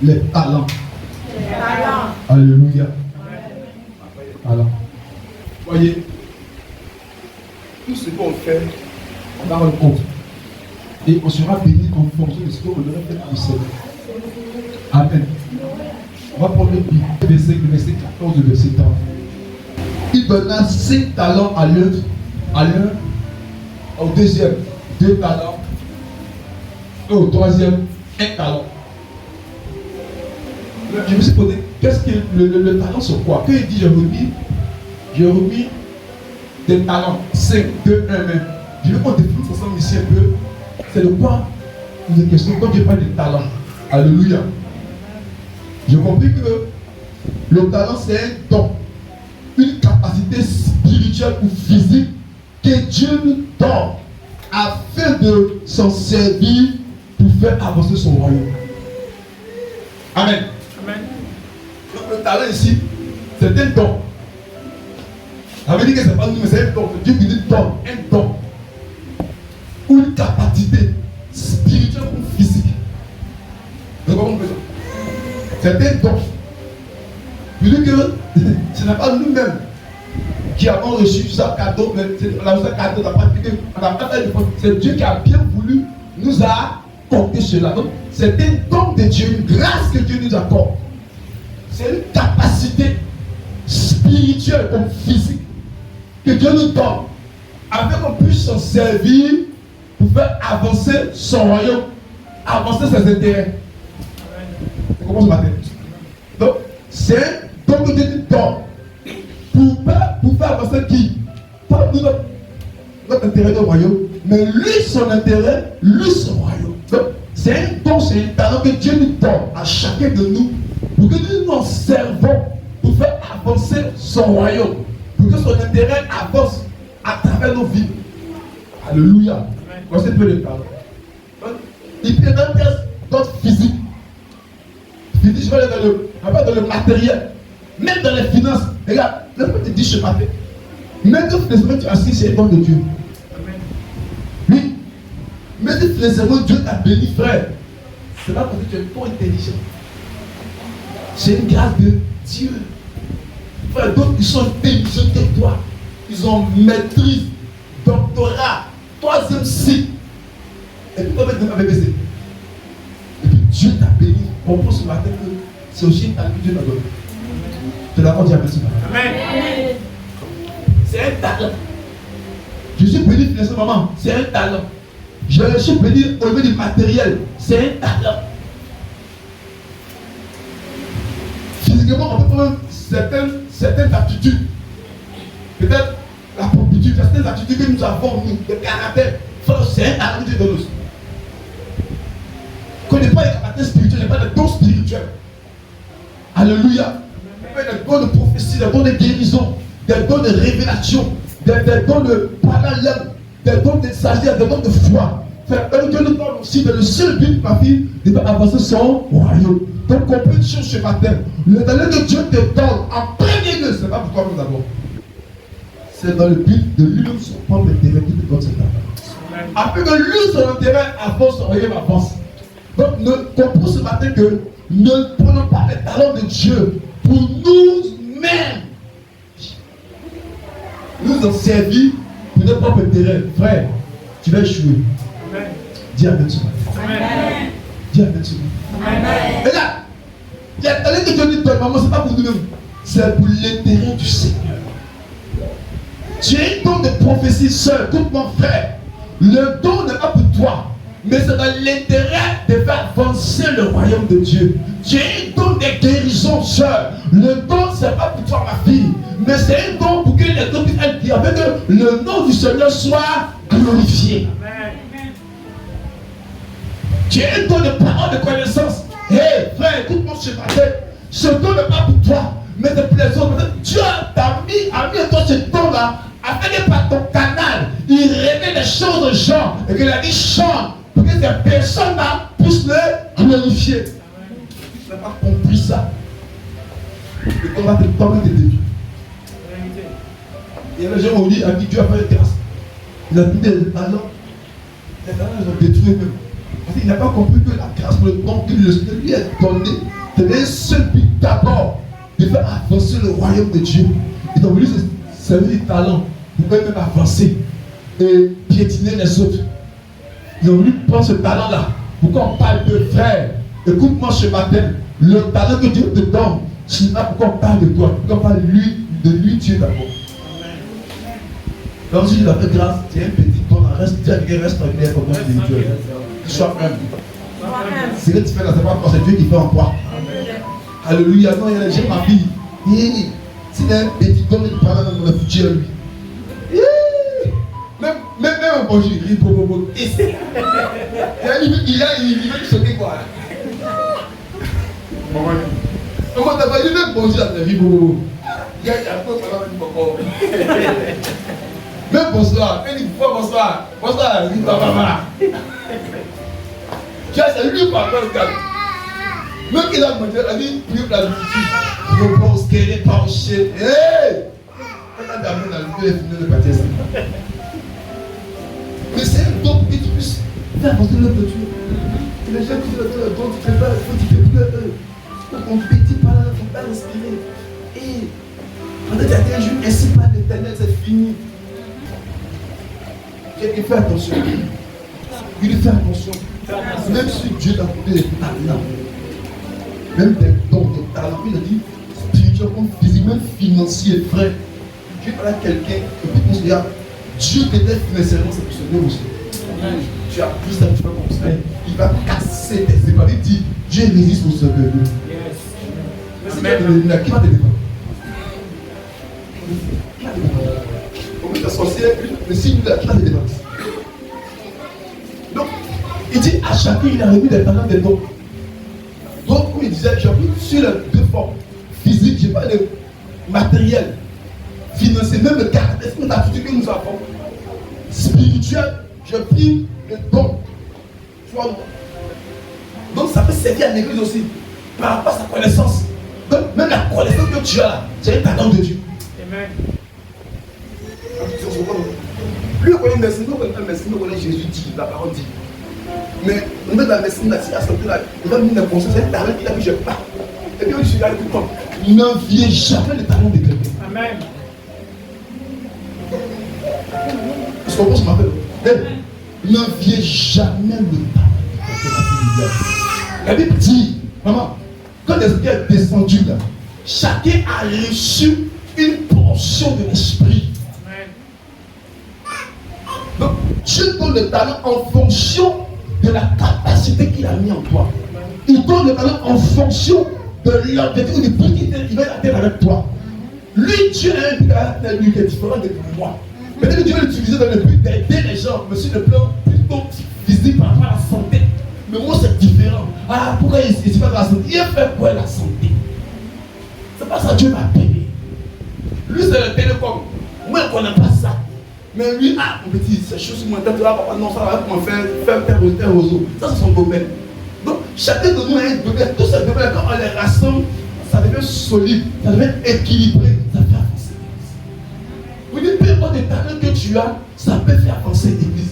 les talents. Les talents. Alléluia. Alors, voyez, tout ce qu'on fait, on va rendre compte. Et on sera béni en fonction de ce qu'on aurait fait pour le Seigneur. Amen. On va prendre le verset 14 de verset 30. Il donna 5 talents à l'un, au deuxième, 2 talents, et au troisième, 1 talent. Je me suis posé, qu'est-ce que le talent sur quoi? Quand il dit j'ai remis des talents, 5, 2, 1 même. Je veux qu'on définisse ensemble ici un peu. C'est de quoi vous êtes question quand Dieu parle de talent. Alléluia. J'ai compris que le talent c'est un don, une capacité spirituelle ou physique que Dieu nous donne afin de s'en servir pour faire avancer son royaume. Amen. Amen. Donc le talent ici, c'est un don. Ça veut dire que ce n'est pas nous, mais c'est un don. Dieu qui nous donne un don. Ou une capacité spirituelle ou physique. Vous comprenez ça? C'est un don. Je dis que ce n'est pas nous-mêmes qui avons reçu ça cadeau, mais on a reçu un cadeau, c'est Dieu qui a bien voulu nous accorder cela. Donc, c'est un don de Dieu, une grâce que Dieu nous accorde. C'est une capacité spirituelle comme physique que Dieu nous donne afin qu'on puisse s'en servir pour faire avancer son royaume, avancer ses intérêts. C'est comment ce matin? Donc, c'est un don que Dieu nous donne pour faire avancer qui? Pas nous, notre intérêt de royaume, mais lui son intérêt, lui son royaume. Donc, c'est un don, c'est un talent que Dieu nous donne à chacun de nous pour que nous nous servons pour faire avancer son royaume, pour que son intérêt avance à travers nos vies. Alléluia. Voici un peu le talent. Il peut y avoir d'autres physiques. Je dis, je vais aller dans le matériel, même dans les finances. Regarde, le fait te dire ce matin, même que financièrement tu as assis, c'est le don de Dieu. Oui. Même que financièrement Dieu t'a béni, frère. C'est pas parce que tu es trop intelligent. C'est une grâce de Dieu. Frère, d'autres qui sont intelligents que toi. Ils ont maîtrise, doctorat, 3e cycle. Et puis toi, tu vas baisser. Et puis Dieu t'a béni. On pense ce matin que c'est aussi une talent que Dieu t'a donné. Je te l'avons dit avec ce matin. Amen. C'est un talent. Je suis béni financièrement, maman. C'est un talent. Je suis béni au niveau du matériel. C'est un talent. Physiquement, on peut prendre certaines aptitudes. Peut-être la promptitude, certaines attitudes que nous avons, nous, de caractère. C'est un talent que Dieu donne aussi. Je ne connais pas les capacités spirituelles, je n'ai pas de dons spirituels. Alléluia. Il y a des dons de prophétie, des dons de guérison, des dons de révélation, des dons de parallèle, des dons de sagesse, des dons de foi. Dieu nous parle aussi de le seul but, ma fille, de faire avancer son royaume. Donc, comprends une chose ce matin. Le talent que Dieu te donne en premier lieu, ce n'est pas pour toi nous avons. C'est dans le but de lui son propre intérêt qui te donne cet talent. Afin que lui, son intérêt avance, son royaume avance. Donc, nous comprenons ce matin que nous ne prenons pas les talents de Dieu pour nous-mêmes. Nous en servir pour notre propre intérêt. Frère, tu vas échouer. Dis Amen ce matin. Dis Amen ce matin. Et là, les talents que Dieu nous donne, maman, ce n'est pas pour nous-mêmes. C'est pour l'intérêt du Seigneur. Tu as un don de prophétie seul, tout mon frère. Le don n'est pas pour toi, mais c'est dans l'intérêt de faire avancer le royaume de Dieu. Tu as un don de guérison seul. Le don, ce n'est pas pour toi, ma fille, mais c'est un don pour que les dons puissent être guéris, afin que le nom du Seigneur soit glorifié. Amen. Tu as un don de parole de connaissance. Hé, frère, écoute-moi ce matin. Ce don n'est pas pour toi, mais c'est pour les autres. Dieu t'a mis à toi ce don-là, afin que par ton canal, il révèle les choses aux gens et qu'il a dit chante pour que ces personnes-là puissent le glorifier. Tu n'as pas compris ça. Et qu'on va te détruire. Il y a des gens qui ont dit à qui Dieu a fait une grâce. Il a dit des talents. Les talents, ils ont détruit même. Parce qu'il n'a pas compris que la grâce pour le don que le Seigneur lui a donné, c'était un seul but d'abord, de faire avancer le royaume de Dieu. Ils ont voulu se servir du talent pour eux-mêmes avancer et piétiner les autres. Ils ont voulu prendre ce talent-là. Pourquoi on parle de frère? Écoute-moi ce matin, le talent que Dieu te donne, ce n'est pas pourquoi on parle de toi, pourquoi on parle de lui Dieu d'abord. Donc si tu as fait grâce, tu es un petit ton, reste ordinaire comme spirituel. Sois humble. Ce que tu fais là, c'est pas toi, c'est Dieu qui fait en toi. Alléluia. Non, il y a des gens, ma fille. S'il a un petit don, il parle dans le futur, lui. Même un bonjour, il rit, bobo. Il veut te choquer quoi. Comment t'as pas dit même bonjour à ta vie, bobo. Il y a un peu de bobo. Même bonsoir, il dit bonsoir. Bonsoir, il dit maman. Tu as c'est lui par rapport au gars. Même qu'il a mangé, il a dit plus la difficile. Il va au scaler, pas au chien. Hey! Quand t'as amené la vie, il est fini de partir. Mais c'est un don pour que tu puisses faire avancer l'œuvre de Dieu. Les gens qui font le don, tu ne fais pas, tu fais plus eux. On ne petit pas là, il ne faut pas respirer. Et quand tu as dit un jour, ainsi par l'Éternel, c'est fini. Il fait attention. Il fait attention. Même si Dieu t'a donné des talents, même des dons, des talents, il a dit spirituellement, physiquement, financier, frère. Dieu parle à quelqu'un qui peut considérer Dieu t'aide financièrement, c'est pour ce nom aussi. Tu as plus ça, tu peux construire. Il va casser tes épaules. Il dit Dieu résiste au serviteur. Qui va te défendre? Comme ta sorcière, le signe de la qui va te défendre. Donc, il dit à chacun, il a remis des talents des dons. Donc, comme il disait, j'ai pris sur les deux formes. Physique, je n'ai pas de matériel. Financier, même le caractère, c'est l'attitude que nous avons. Spirituel, j'ai pris le don. Tu vois, donc ça peut servir à l'église aussi. Par rapport à sa connaissance. Donc, même la connaissance que tu as là, c'est un talent de Dieu. Amen. Lui, il connaît médecine, nous connaissons médecine, nous connaissons Jésus dit, la parole dit. Mais on met dans la médecine, là, si à ce là, il va venir dans conscience, c'est un talent qu'il a vu, je pars. Et puis, je suis là, écoute-moi, n'enviez jamais le talent de quelqu'un. Amen. Est-ce qu'on pense m'appelle? N'enviez jamais le talent. La Bible dit, maman, quand l'esprit est descendu là, chacun a reçu une portion de l'esprit. Donc, Dieu donne le talent en fonction de la capacité qu'il a mis en toi. Il donne le talent en fonction de l'objectif ou du but qu'il va atteindre avec toi. Lui, Dieu a un but à lui qui est différent de moi. Peut-être que Dieu va l'utiliser dans le but d'aider les gens, mais sur le plan plutôt physique par rapport à la santé. Mais moi, c'est différent. Ah, pourquoi il ne fait pas la santé? Il a fait quoi la santé? C'est pas ça, Dieu m'a payé. Lui, c'est le télécom. Moi, je ne connais pas ça. Mais lui, ah, mon petit, c'est chaud sur mon tête. Ah, papa, non, ça va comment faire tel réseau. Ça, c'est son domaine. Donc, chacun de nous a un domaine. Tous ces domaines, quand on les rassemble, ça devient solide, ça devient équilibré, ça fait avancer l'église. Vous dites, peu importe les talents que tu as, ça peut faire avancer l'église.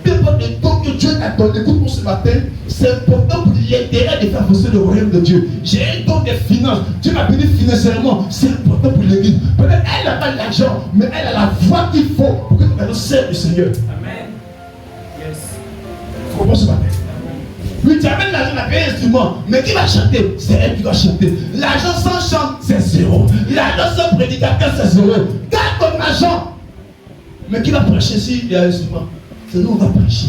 Peu importe les dons que Dieu t'a donné, écoute-moi ce matin, c'est important pour l'intérêt de faire avancer le royaume de Dieu. J'ai un don des finances, Dieu m'a béni financièrement, c'est important pour l'église. Peut-être elle n'a pas l'argent, mais elle a la voix qu'il faut pour que nous serve le Seigneur. Amen. Yes. Tu comprends ce matin? Oui, tu amènes l'argent à payer un instrument, mais qui va chanter? C'est elle qui doit chanter. L'argent sans chant, c'est zéro. L'argent sans prédicateur, c'est zéro. Garde ton argent. Mais qui va prêcher s'il y a un instrument? C'est nous, on va prêcher.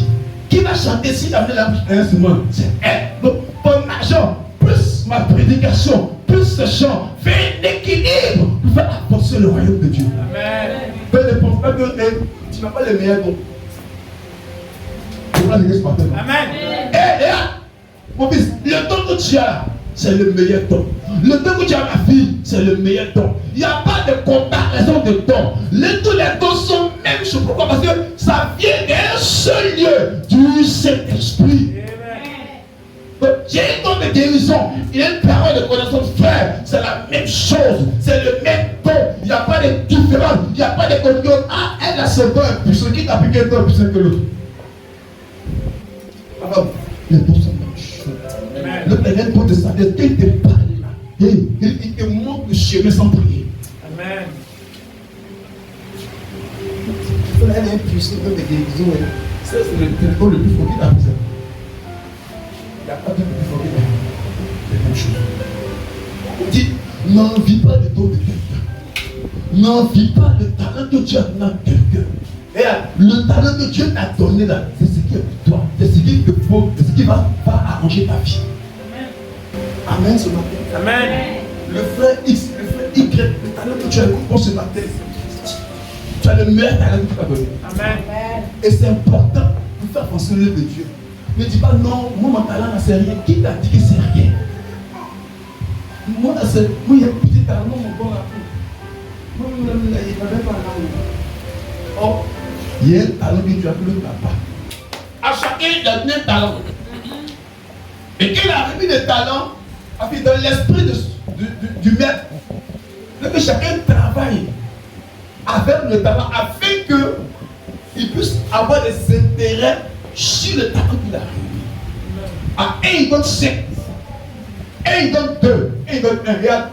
Qui va chanter s'il a amené un instrument? C'est elle. Donc, ton argent, plus ma prédication, plus ce chant, fait un équilibre pour faire avancer le royaume de Dieu. Amen. Ne pense pas que tu n'as pas les meilleurs dons. Amen. Mon fils, le don que tu as, c'est le meilleur don. Le don que tu as, ma fille, c'est le meilleur don. Il n'y a pas de comparaison de dons. Tous les dons sont même chose. Pourquoi? Parce que ça vient d'un seul lieu, du Saint-Esprit. J'ai un don de guérison, il y a une parole de connaissance, frère, c'est la même chose, c'est le même don. Il n'y a pas de différence, il n'y a pas de condition. Ah, elle a ce don puissant, qui t'a appliqué un don puissant que l'autre? les dons sont la même chose. Le Père est don de sagesse. Quand il te parle, il te montre le chemin sans prier. Amen. Il faut aller impuissant dans des guérisons. C'est le don le plus fort qu'il a besoin. Il n'y a pas de plus fort qu'il a besoin. C'est la même chose. Il dit, n'envie pas le don de quelqu'un. N'envie pas le talent que Dieu a donné à quelqu'un. Et le talent que Dieu t'a donné là, c'est ce qui est pour toi. C'est ce qui te faut, c'est ce qui va arranger ta vie. Amen ce matin. Amen. Le frère X, le frère Y, le talent que tu as pour ce matin, tu as le meilleur talent que tu as donné. Amen. Et c'est important pour faire avancer l'œuvre de Dieu. Ne dis pas non, moi mon talent c'est rien. Qui t'a dit que c'est rien? Moi il y a un petit talent, mon bon là. Moi, il n'avait pas là. Oh, il y a un talent que tu as que l'autre n'a pas. À chacun, il a donné un talent. Et qu'il a remis des talents, dans l'esprit du maître, que chacun travaille avec le talent afin qu'il puisse avoir des intérêts sur le talent qu'il a remis. À un, il donne 5. Un, il donne 2. Un, il donne 1. Regarde,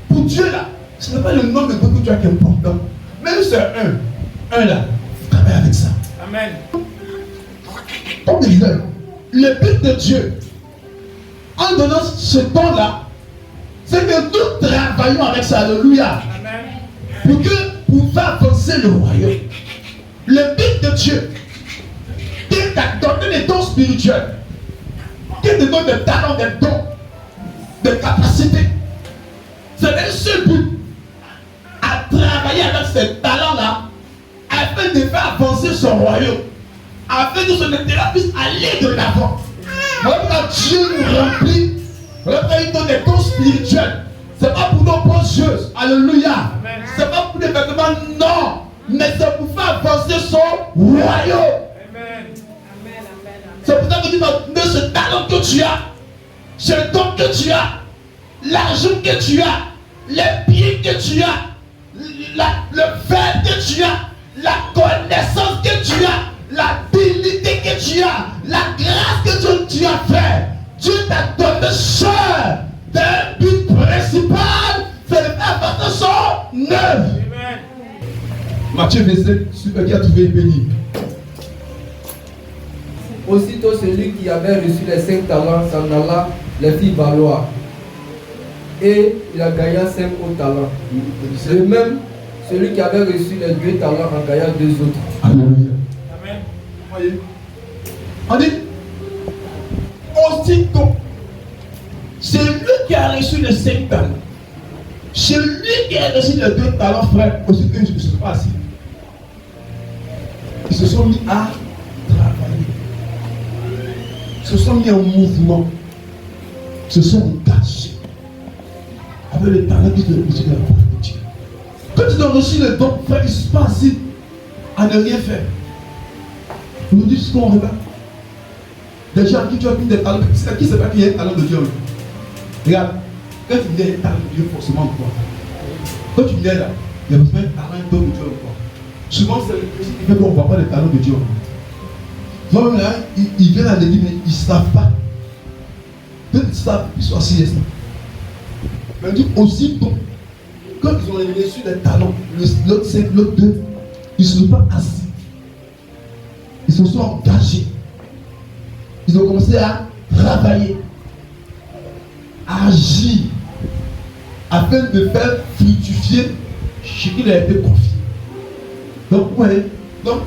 pour Dieu là, ce n'est pas le nombre de dons que tu as qui est important. Même si c'est un là, travaille avec ça. Amen. Comme je disais, le but de Dieu, en donnant ce don-là, c'est que nous travaillons avec ça. Alléluia. Amen. Pour faire avancer le royaume. Le but de Dieu, qui t'a donné des dons spirituels, qui te donne des talents, des dons, des capacités, c'est le seul but à travailler avec ces talents-là afin de faire avancer son royaume, afin que son intérêt puisse aller de l'avant. Voilà, Dieu nous remplit. Voilà, il donne des dons spirituels. C'est pas pour nos bonnes choses. Alléluia. C'est pas pour des vêtements, non. Mais c'est pour faire avancer son royaume. Amen. C'est pour ça que tu dois donner ce talent que tu as, ce don que tu as, l'argent que tu as, les pieds que tu as, le verbe que tu as, la connaissance que tu as, l'habilité que tu as, la grâce que tu as fait. Dieu t'a donné ça d'un but principal, c'est de faire avancer son œuvre. Matthieu 27, celui qui a trouvé béni. Aussitôt celui qui avait reçu les 5 talents s'en alla les fit valoir. Et il a gagné 5 autres talents. De même, celui qui avait reçu les 2 talents en gagna 2 autres. Alléluia. Amen. Voyez. On dit, aussitôt, c'est lui qui a reçu les 5 talents. C'est lui qui a reçu les 2 talents, frère. Aussitôt, ils ne se sont pas assis. Ils se sont mis à travailler. Ils se sont mis en mouvement. Ils se sont engagés avec le talent qu'ils ont reçu de la part de Dieu. Quand ils ont reçu le don, frère, ils ne se sont pas assis à ne rien faire. Vous nous dites ce qu'on regarde. Des gens qui ont mis des talents. C'est qui ne sait pas qu'il y a un talent de Dieu? Regarde, quand tu dis un talent de Dieu, forcément quoi? Quand tu viens là, il y a besoin d'un talent de Dieu quoi? Souvent, c'est le principe qui fait qu'on ne voit pas les talents de Dieu. Donc là, ils viennent à l'église, mais ils ne savent pas. Peut-être qu'ils savent, ils sont assis. Mais dit aussitôt, quand ils ont reçu les talents, l'autre 5, l'autre 2, ils ne sont pas assis. Ils se sont engagés. Ils ont commencé à travailler, à agir, afin de faire fructifier ce qui leur a été confié. Donc, ouais, donc,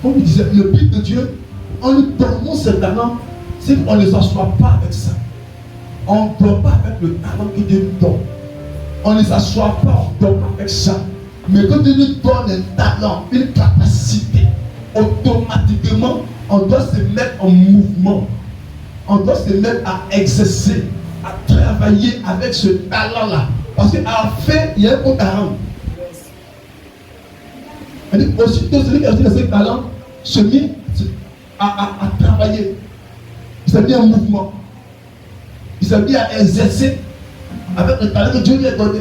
comme je disais, le but de Dieu, en nous donnant ce talent, c'est qu'on ne s'assoit pas avec ça. On ne dort pas avec le talent que Dieu nous donne. On ne s'assoit pas, on ne dort pas avec ça. Mais quand Dieu nous donne un talent, une capacité, automatiquement, on doit se mettre en mouvement. On doit se mettre à exercer, à travailler avec ce talent-là. Parce qu'à la fin, il y a un compte à rendre. Aussitôt, celui qui a reçu les 5 talents se mit à travailler. Il s'est mis en mouvement. Il s'est mis à exercer avec le talent que Dieu lui a donné.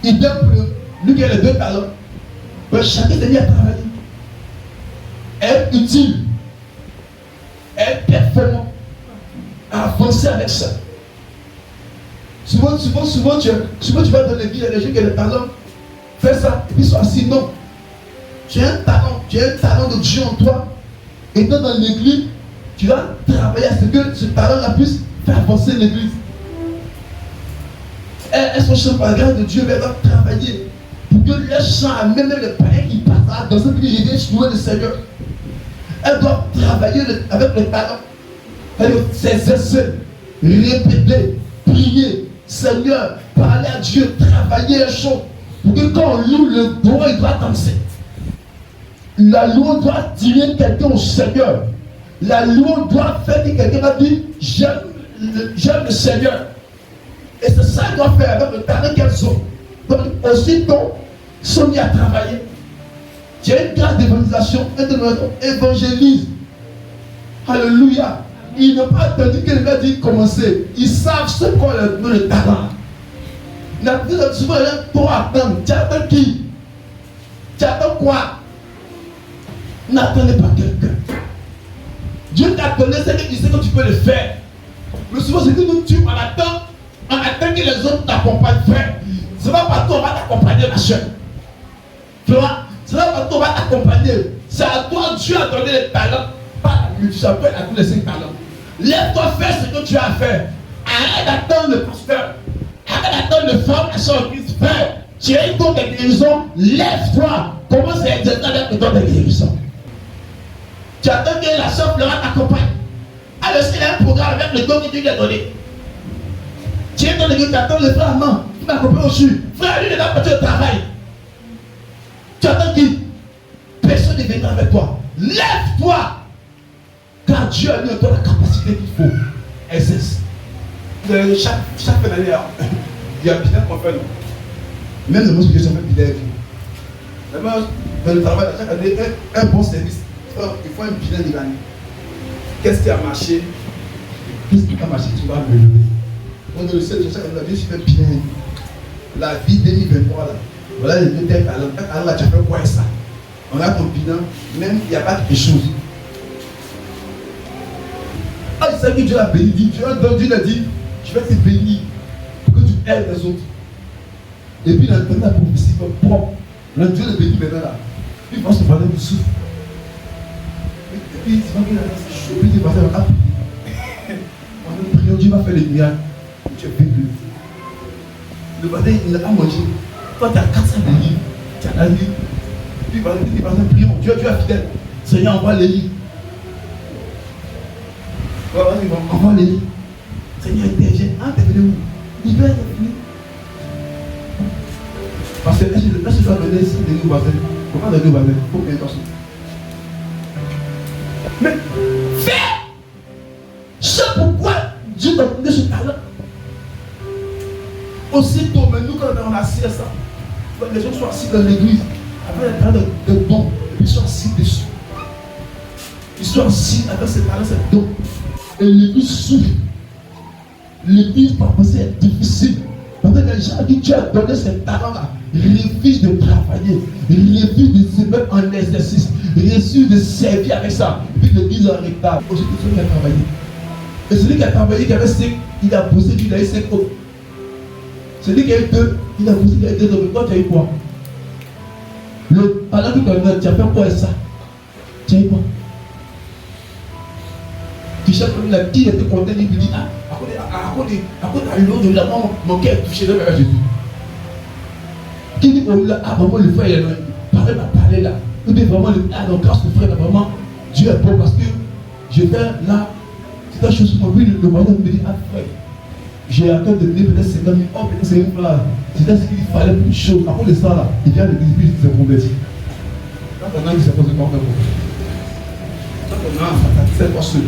Il donne pour lui qui a les 2 talents. Mais chacun s'est mis à travailler. Être utile. Être performant. avancer avec ça. Souvent, tu vas dans l'église, il y a des gens qui ont des talents. Fais ça, et puis sois assis. Non. Tu as un talent de Dieu en toi. Et dans l'église, tu vas travailler à ce que ce talent-là puisse faire avancer l'église. Elles sont chères par la grâce de Dieu, mais elles doivent travailler pour que les gens, même les païens qui passent dans cette église, je viens louer le Seigneur. Elles doivent travailler avec le talent. Elles doivent s'exercer, répéter, prier, Seigneur, parler à Dieu, travailler les choses. Pour que quand on loue le doigt, il doit danser. La louange doit attirer quelqu'un au Seigneur. La louange doit faire que quelqu'un va dire j'aime le Seigneur. Et c'est ça qu'elle doit faire avec le talent qu'elles ont. Donc, aussitôt, ils sont mis à travailler. Tu as une grâce d'évangélisation, évangélise. Alléluia. Ils n'ont pas attendu que le gars dise commencer. Ils savent ce qu'ont le talent. Souvent, les gens trop attendent. Tu attends qui? Tu attends quoi? N'attendez pas quelqu'un. Dieu t'a donné ce que tu sais que tu peux le faire. Mais souvent, c'est que nous tuons, on attend que les autres t'accompagnent. Frère, c'est pas partout on va t'accompagner, ma soeur. Tu vois, c'est pas partout on va t'accompagner. C'est à toi, Dieu a donné les talents. Pas la multitude, à tous les 5 talents. Lève-toi, fais ce que tu as à faire. Arrête d'attendre le pasteur. Arrête d'attendre le formation en Christ. Frère, tu as une don de guérison. Lève-toi. Commence à exercer avec le don de guérison. Tu attends que la soeur Flora t'accompagne. Alors, s'il a un programme avec le don que Dieu lui a donné. Tu es dans l'église, tu attends le frère Armand qui m'accompagne au-dessus. Frère, lui, il est là pour le travail. Tu attends qui? Personne ne viendra avec toi. Lève-toi. Car Dieu a mis en toi la capacité qu'il faut. Exerce. Chaque fin d'année, il y a un bilan qu'on fait. Même le mot que j'ai jamais bilan. Vraiment, dans le travail, chaque année, un bon service. Il faut un bilan de l'année. Qu'est-ce qui a marché? Qu'est-ce qui a marché? Tu vas me lever. On le sait, chaque année, je fais bilan. La vie 2023, là. Voilà les deux têtes. Alors, tu as fait quoi avec ça? On a ton bilan, même il n'y a pas quelque chose. Ah, il sait que Dieu l'a béni. Dieu l'a dit, je vais te bénir pour que tu aides les autres. Et puis, il a donné la prophétie propre. Le Dieu le bénit maintenant là. Il va se parler du souffle. Et puis, tu vas qu'il a chaud. Puis, il va faire un on a prié, Dieu va faire les miracles. Tu es béni. Le matin, il a mangé. Toi, tu as 400 livres. Tu as la vie. Puis, il va faire prions. Dieu est fidèle. Seigneur, envoie les livres. Envoie les livres. Seigneur, intergène. Ah, t'es venu où? Libère, t'es fini. Parce que là, je dois donner ça des voisins. Comment donner aux voisins? Il faut bien attention. Mais fais! C'est pourquoi Dieu t'a donné ce talent. Aussitôt, mais nous, quand on a assis à ça, les gens sont assis dans l'église, avec les talents de dons, ils sont assis dessus. Ils sont assis avec ces talents, ces dons. Et l'église souffre. L'église, parfois, c'est difficile. Parce que les gens qui Dieu a donné ces talents-là, ils refusent de travailler, ils refusent de se mettre en exercice, ils refusent de servir avec ça. Et puis l'église est en retard. Aujourd'hui, celui qui a travaillé. Et celui qui a travaillé, qui avait 5, il a bossé, il a eu 5 autres. Celui qui a eu 2, il a bossé, il a eu 2 autres. Toi, tu as eu quoi? Le talent qui t'a donné, tu as fait quoi avec ça? Tu as eu quoi? Tu cherches comme la qui était content, il dit, à cause de l'eau de la mort, mon cœur est touché vers Jésus. Qui dit, vraiment le frère, il m'a parlé là. Ou bien vraiment, donc grâce au frère, vraiment, Dieu est bon parce que j'étais là, c'est une chose pour lui, le voisin me dit, frère, j'ai attends de donner peut-être 50 000, peut-être 50 000 là. C'était ce qu'il fallait pour une chose. À cause de ça là, il vient de l'église, puis il s'est converti. Quand on a qui s'est posé comment faire pour quand on a c'est pas seul,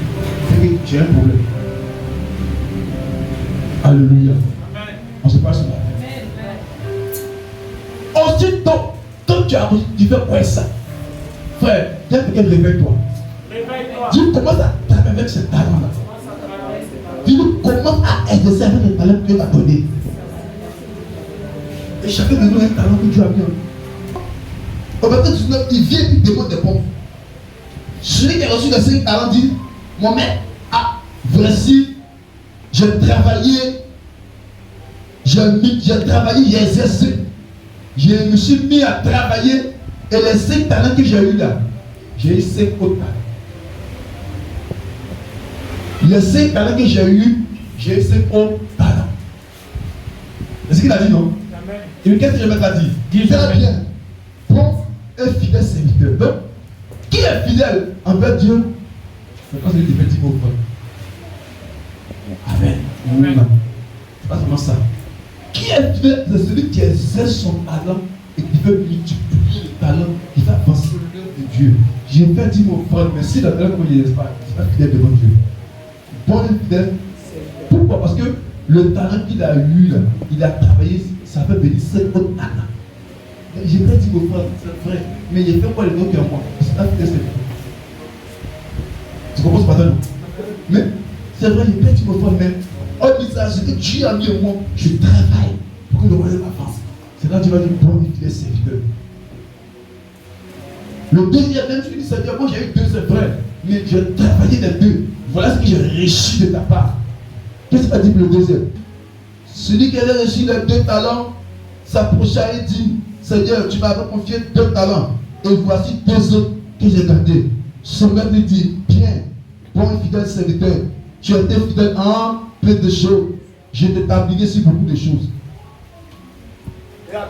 c'est que j'ai un problème. Alléluia. On se passe là. Ensuite, quand tu fais quoi ça? Frère, viens quelqu'un réveille-toi. Dieu commence à travailler avec ce talent-là. Dieu commence à exercer avec le talent que Dieu t'a donné. Et chacun de nous a un talent que Dieu a mis. Au verset 19, il vient et il demande des pompes. Celui qui a reçu les 5 talents dit, mon maître, voici j'ai travaillé, j'ai exercé. Je me suis mis à travailler et les 5 talents que j'ai eu là, j'ai eu 5 autres talents. Les 5 talents que j'ai eu, j'ai eu 5 autres talents. C'est ce qu'il a dit, non? Amen. Et qu'est-ce que je vais te dire? Très bien. Bon et fidèle serviteur. Donc, qui est fidèle envers Dieu? C'est quand celui qui fait 10 mots. Amen. Amen. C'est pas seulement ça. Qui est fidèle? C'est celui qui exerce son talent et qui veut multiplier le talent, qui va avancer l'œuvre de Dieu. J'ai fait 10 mots, frère, mais si le talent comme il n'est pas fidèle devant Dieu. Bon et fidèle. Pourquoi? Parce que le talent qu'il a eu là, il a travaillé, ça fait venir 5 autres talents. J'ai fait 10 mots, frère, c'est vrai. Mais il fait quoi les autres qui en moi? C'est pas fidèle. Tu comprends ce matin, non? Mais c'est vrai, j'ai fait 10 mots, frère, mais on dit ça, ce que Dieu a mis en moi, je travaille pour que le royaume avance. C'est là que tu vas dire, bon et fidèle serviteur. Le deuxième, même tu dis, Seigneur, moi j'ai eu 2, c'est vrai, mais j'ai travaillé les 2. Voilà ce que j'ai reçu de ta part. Qu'est-ce qu'il a dit pour le deuxième? Celui qui avait reçu les 2 talents s'approcha et dit, Seigneur, tu m'avais confié 2 talents, et voici 2 autres que j'ai gardés. Son maître lui dit, bien, bon et fidèle serviteur, tu as été fidèle en plein de choses, je t'établirai sur beaucoup de choses. Regarde.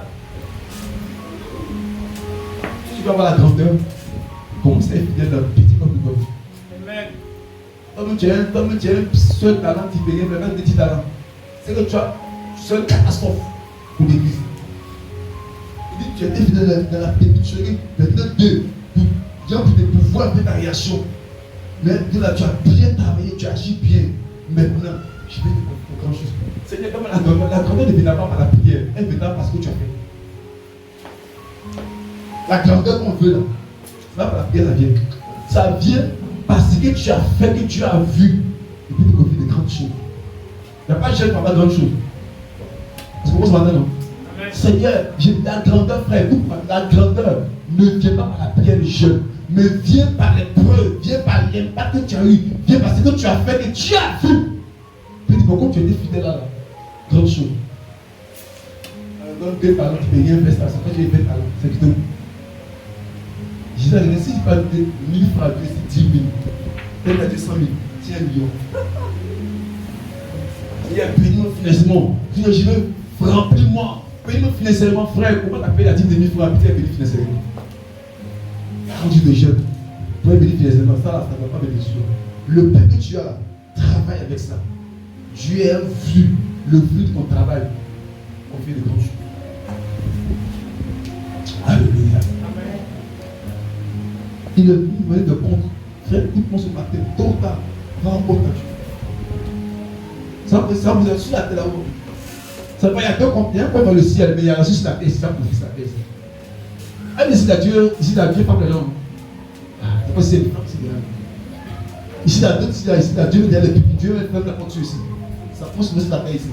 Si tu veux avoir la grandeur, commence à être fidèle dans le petit comme le grand. Amen. Comme tu as un seul talent qui paye, mais même 10 talents. C'est que tu as une seule catastrophe pour l'église. Il dit tu as été fidèle dans la petite chose, maintenant 2. Dieu pour pouvoir faire ta réaction. Mais de là, tu as bien travaillé, tu agis bien. Maintenant, je vais te dire grand chose. Seigneur, comme la grandeur ne viendra pas par la prière, elle viendra parce que tu as fait. La grandeur qu'on veut là, c'est pas par la prière, ça vient. Ça vient parce que tu as fait, que tu as vu, et puis tu confies de grandes choses. Il n'y a pas de jeune pour avoir de grandes choses. Tu comprends ce matin, non? Amen. Seigneur, j'ai la grandeur, frère. La grandeur ne vient pas par la prière de jeune, mais vient par les preuves, vient par l'impact que tu as eu, vient parce que tu as fait, que tu as vu. Puis pourquoi tu étais fidèle à la grande chose? Donc 2 talents, tu peux rien faire ça. C'est quand j'ai 20 talents, c'est plutôt. Je disais, si tu parles de 1000 francs, c'est 10 000. Peut-être que 200 000, c'est 1 million. Il y a béni mon financement. Je veux remplir-moi. Béni mon financement, frère. Comment tu appelles la dîme de 1000 francs? Puis tu as béni financement. Quand tu es jeune, tu as béni financement. Ça, là, ça ne va pas bénir sur. Le pain que tu as là, travaille avec ça. Dieu a vu le fruit de ton travail. On fait de grandes choses. Alléluia. Amen. Il est venu de compte. Frère, écoute-moi ce matin. Tôt ou tard, va en compte à Dieu. Ça vous a sur la terre là-haut. Ça va, il y a 2 comptes. Il y a un compte dans le ciel, mais il y a un sur la terre. C'est ça pour la terre. Ah, mais ici, la Dieu frappe les langues. Ah, c'est pas si c'est bien. Ici, la Dieu, il y a les pupilles. Dieu va faire la porte ici. Ça pousse sur la terre ici.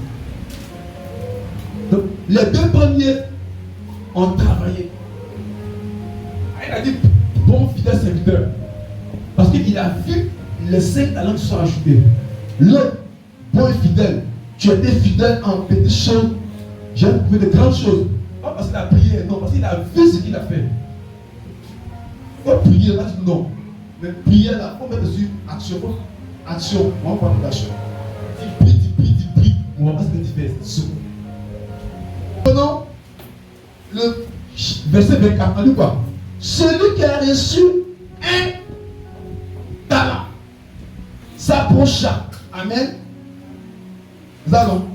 Donc, les 2 premiers ont travaillé. Ah, il a dit, bon fidèle serviteur. Parce qu'il a vu les 5 talents qui sont ajoutés. L'autre, bon et fidèle. Tu as été fidèle en petites choses. J'ai fait de grandes choses. Pas parce qu'il a prié, non, parce qu'il a vu ce qu'il a fait. Pas prier là, non. Mais prier là, il faut mettre dessus action. Action, on va parler d'action. Tu pries, on va pas ce que tu fais. Prenons le verset 24, on dit quoi? Celui qui a reçu un talent s'approcha. Amen. Nous allons.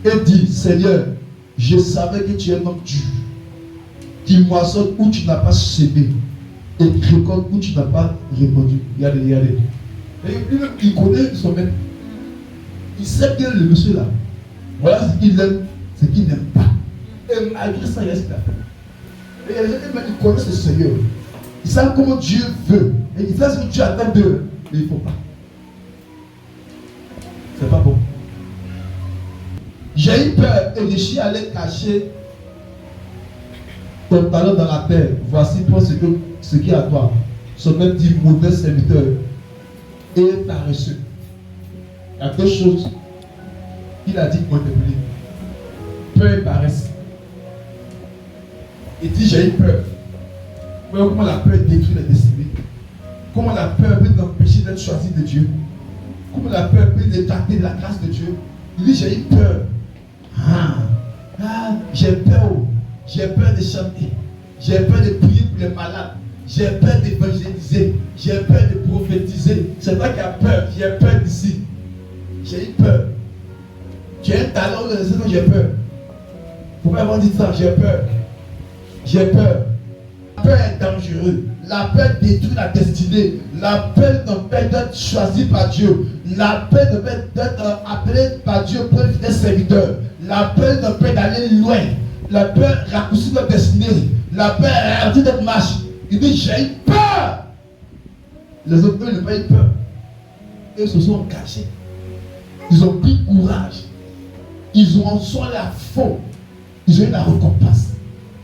Et dit, Seigneur, je savais que tu es un homme dur, qui moissonne où tu n'as pas semé, et qui récolte où tu n'as pas répondu. Regardez. Et lui-même, il connaît son maître. Il sait que le monsieur là, voilà ce qu'il aime, ce qu'il n'aime pas. Et malgré ça, il a ce qu'il a fait. Et il y a des gens qui connaissent le Seigneur. Ils savent comment Dieu veut. Et ils savent ce que Dieu attend d'eux. Mais il ne faut pas. C'est pas bon. J'ai eu peur et je suis allé cacher ton talent dans la terre. Voici pour ce qui est à toi. Son même dit mauvais serviteur et paresseux. Il y a deux choses qu'il a dit pour interpeller. Peur et paresse. Il dit j'ai eu peur. Voyez comment la peur détruit la destinée. Comment la peur peut t'empêcher d'être choisi de Dieu. Comment la peur peut t'écarter de la grâce de Dieu. Il dit j'ai eu peur. J'ai peur. J'ai peur de chanter. J'ai peur de prier pour les malades. J'ai peur d'évangéliser. J'ai peur de prophétiser. C'est toi qui as peur. J'ai peur d'ici. J'ai eu peur. Tu as un talent, j'ai peur. Vous pouvez avoir dit ça, j'ai peur. J'ai peur. La peur est dangereuse. La peur détruit la destinée. La peur t'empêche d'être choisi par Dieu. La peur t'empêche d'être appelé par Dieu pour être fidèle serviteur. La peur t'empêche d'aller loin. La peur raccourcit notre destinée. La peur ralentit notre marche. Il dit j'ai eu peur. Les autres n'ont pas eu peur. Ils se sont cachés. Ils ont pris courage. Ils ont sont la faute. Ils ont eu la récompense.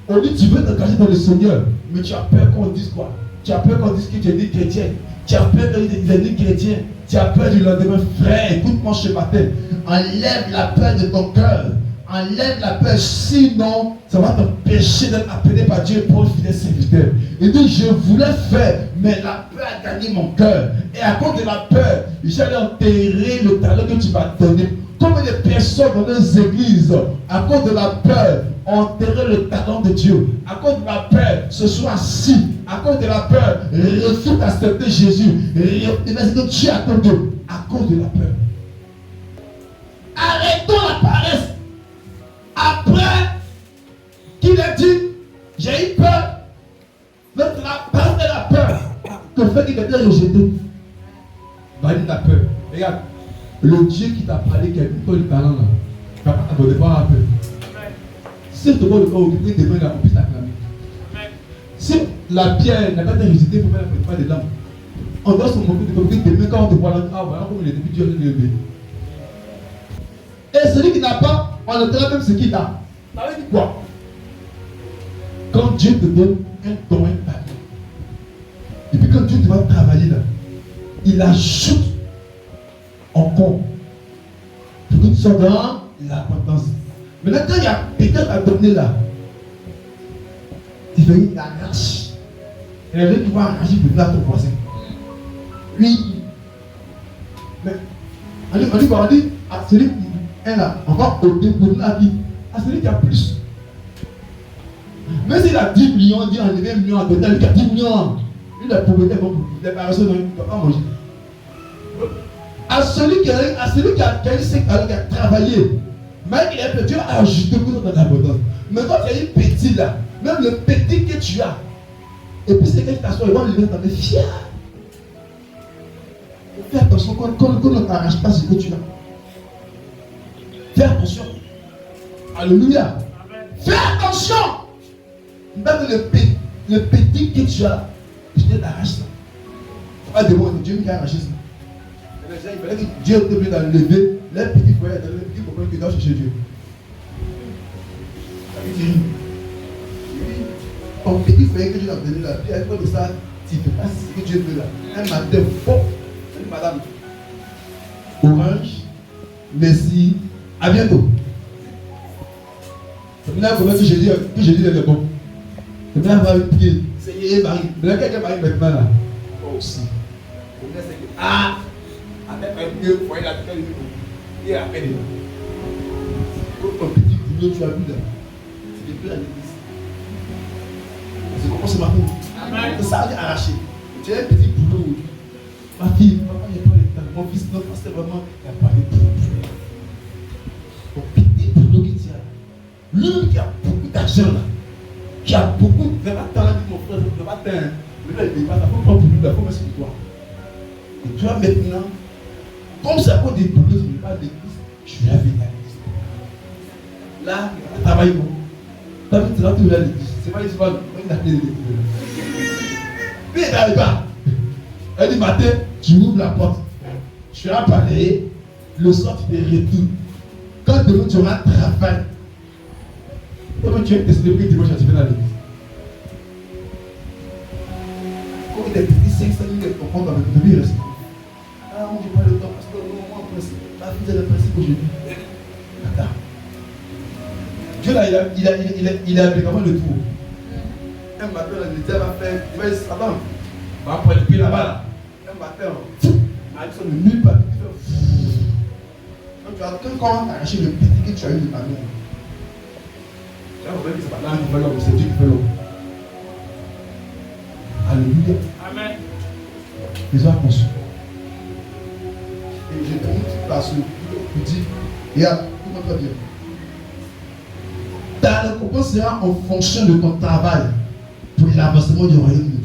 On dit tu veux t'engager dans le Seigneur, mais tu as peur qu'on dise quoi? Tu as peur qu'on dise que tu es né chrétien. Tu as peur qu'on dise que tu es né chrétien. Tu as peur du lendemain. Frère, écoute-moi ce matin. Enlève la peur de ton cœur. Enlève la peur, sinon ça va t'empêcher d'être appelé par Dieu pour le fidèle serviteur. Il dit je voulais faire, mais la peur a gagné mon cœur. Et à cause de la peur, j'allais enterrer le talent que tu m'as donné. Comme les personnes dans les églises, à cause de la peur, ont enterré le talent de Dieu. À cause de la peur, se sont assis. À cause de la peur, refusent d'accepter Jésus. Et que Dieu attend d'eux. À cause de la peur. Arrêtons la paresse. Après qu'il a dit, j'ai eu peur. Donc la paresse de la peur que fait qu'il était rejeté. Va dire la peur. Regarde. Le Dieu qui t'a parlé, qui a mis toi le talent là, tu ne vas pas t'abonner pas à peur. Si tu vas le corps occupé, demain là, on puisse t'acclamer. Si la pierre n'a pas été rejetée, il faut faire la pas dedans. On doit se moquer de côté demain quand on te voit là, ah voilà comme il est depuis Dieu le levé. Et celui qui n'a pas, on le traite même ce qu'il a. Ça veut dire quoi? Quand Dieu te donne un don, un talent, et puis quand Dieu te va travailler là, il ajoute encore pour que tu sois dans l'abondance. Maintenant, quand il y a peut-être à donner là, il fait une arrache. Et là, tu vas arracher pour donner à ton voisin. Oui. Mais on dit à celui qui est là, on va ôter pour donner la vie. À celui qui a plus. Mais s'il a 10 millions, il dit enlever 1 million à donner à lui qui a 10 millions. Lui, la pauvreté, les personnes ne peuvent pas manger. À celui qui a eu 5 talents, qui a travaillé, même il a Dieu a ajouté pour dans l'abondance. Mais quand tu as eu petit là, même le petit que tu as, et puis c'est que tu t'assois, ils vont lever dans les fiers. Fais attention quand on ne t'arrache pas ce que tu as. Fais attention. Alléluia. Fais attention. Même le petit que tu as, je t'arrache ça. Pas de moi, Dieu qui a arraché ça. Il fallait que Dieu te mette à lever les petits foyers, les petits copains qui doivent chercher Dieu. Ton petit foyer que Dieu t'a donné là, tu as fait de ça, tu ne fais pas ce que Dieu veut là. Un matin, bon, salut madame. Orange, merci, à bientôt. C'est maintenant comment que j'ai dit les bons. C'est maintenant avoir une pied, c'est Marie. Mais là, quelqu'un Marie maintenant là. Oh, aussi. Ah! Avec un foyer là, il est à peine là. Ton petit boulot, tu as vu là. C'est depuis la l'église. C'est comment c'est ma fille. C'est ça, j'ai arraché. Tu as un petit boulot. Ma fille, papa, il n'y a pas le temps. Mon fils, non, c'est vraiment, il n'y a pas de temps. Ton petit boulot que tu as. Lui qui a beaucoup d'argent là, qui a beaucoup de talent, mon frère, de matin. Mais là, il ne va pas pour lui, il faut mettre sur toi. Et toi maintenant, comme c'est à cause des boulots, je ne vais pas l'église, je vais venir à l'église. Là, il va travailler bon. Là, tu vas trouver à l'église. C'est pas l'histoire, il a fait l'église. Puis il n'arrive pas. Elle dit matin, tu ouvres la porte. Tu vas balayer, le soir tu te retournes. Quand demain tu auras travail, comment tu vas te célébrer dimanche à tu vas à l'église. Comme des petits 500 000 de ton compte avec le vie, il reste. Ah, moi, je n'ai pas le temps parce que moi, c'est le principe aujourd'hui. Attends. Dieu là, il a vraiment le tour. Un matin, le diable va faire, il va dire, Satan, on va prendre le pied là-bas. Là. Un matin, avec son nulle part, donc tu as quand tu as arraché le petit que tu as eu de ta mère. Tu vas voir que c'est pas là qui fait l'homme, c'est Dieu qui fait l'homme. Alléluia. Amen. Les hommes conçus. Et je termine parce que je dis, regarde, comment tu dire. Ta récompense sera en fonction de ton travail pour l'avancement du royaume de